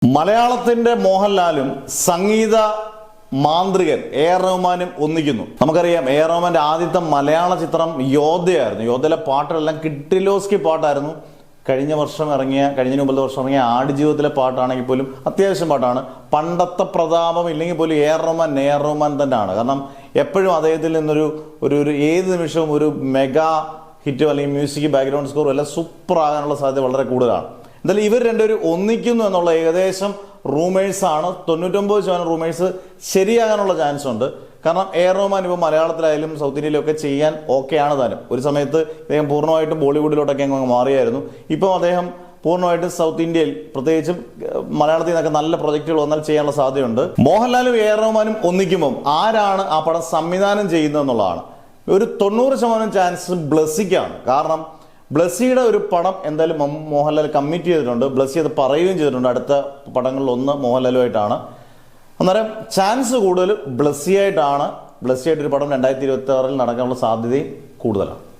മലയാളത്തിന്റെ മോഹൻലാലും സംഗീത മാന്ത്രികൻ എ.ആർ. റഹ്മാനും ഒന്നിക്കുന്നു. നമുക്കറിയാം എ.ആർ. റഹ്മാന്റെ ആദ്യത്തെ മലയാള ചിത്രം യോദ്ധയായിരുന്നു. യോദ്ധയിലെ പാട്ടുകളെല്ലാം കിട്ടിലോസ്കി പാട്ടായിരുന്നു. കഴിഞ്ഞ മുമ്പത്തെ വർഷം ഇറങ്ങിയ ആടുജീവിതത്തിലെ പാട്ടാണെങ്കിൽ പോലും അത്യാവശ്യം പാട്ടാണ്. പണ്ടത്തെ പ്രതാപം ഇല്ലെങ്കിൽ പോലും എ.ആർ. റഹ്മാൻ തന്നെയാണ്. കാരണം എപ്പോഴും അദ്ദേഹത്തിൽ നിന്നൊരു ഒരു ഏത് നിമിഷവും ഒരു മെഗാ ഹിറ്റോ അല്ലെങ്കിൽ മ്യൂസിക് ബാക്ക്ഗ്രൗണ്ട് സ്കോറും എല്ലാം സൂപ്പർ ആകാനുള്ള സാധ്യത വളരെ കൂടുതലാണ്. എന്തായാലും ഇവർ രണ്ടുപേരും ഒന്നിക്കുന്നു എന്നുള്ള ഏകദേശം റൂമേഴ്സ് ആണ്. 99% റൂമേഴ്സ് ശരിയാകാനുള്ള ചാൻസ് ഉണ്ട്. കാരണം എ.ആർ. റഹ്മാൻ ഇപ്പോൾ മലയാളത്തിലായാലും സൗത്ത് ഇന്ത്യയിലൊക്കെ ചെയ്യാൻ ഓക്കെയാണ് താനും. ഒരു സമയത്ത് അദ്ദേഹം പൂർണ്ണമായിട്ടും ബോളിവുഡിലോട്ടൊക്കെ അങ്ങ് മാറിയായിരുന്നു. ഇപ്പം അദ്ദേഹം പൂർണ്ണമായിട്ടും സൗത്ത് ഇന്ത്യയിൽ പ്രത്യേകിച്ചും മലയാളത്തിൽ നിന്നൊക്കെ നല്ല പ്രൊജക്റ്റുകൾ വന്നാൽ ചെയ്യാനുള്ള സാധ്യതയുണ്ട്. മോഹൻലാലും എ.ആർ. റഹ്മാനും ഒന്നിക്കുമ്പം ആരാണ് ആ പടം സംവിധാനം ചെയ്യുന്നതെന്നുള്ളതാണ്. ഒരു 90% ചാൻസ് ബ്ലസ്സിക്കാണ്. കാരണം ബ്ലസ്സിയുടെ ഒരു പടം എന്തായാലും മോഹൻലാൽ കമ്മിറ്റ് ചെയ്തിട്ടുണ്ട്. ബ്ലസ്സി അത് പറയുകയും ചെയ്തിട്ടുണ്ട്. അടുത്ത പടങ്ങളിൽ ഒന്ന് മോഹൻലാലുമായിട്ടാണ്. അന്നേരം ചാൻസ് കൂടുതൽ ബ്ലസ്സിയായിട്ടാണ്. ബ്ലസ്സിയായിട്ടൊരു പടം 2026 നടക്കാനുള്ള സാധ്യതയും കൂടുതലാണ്.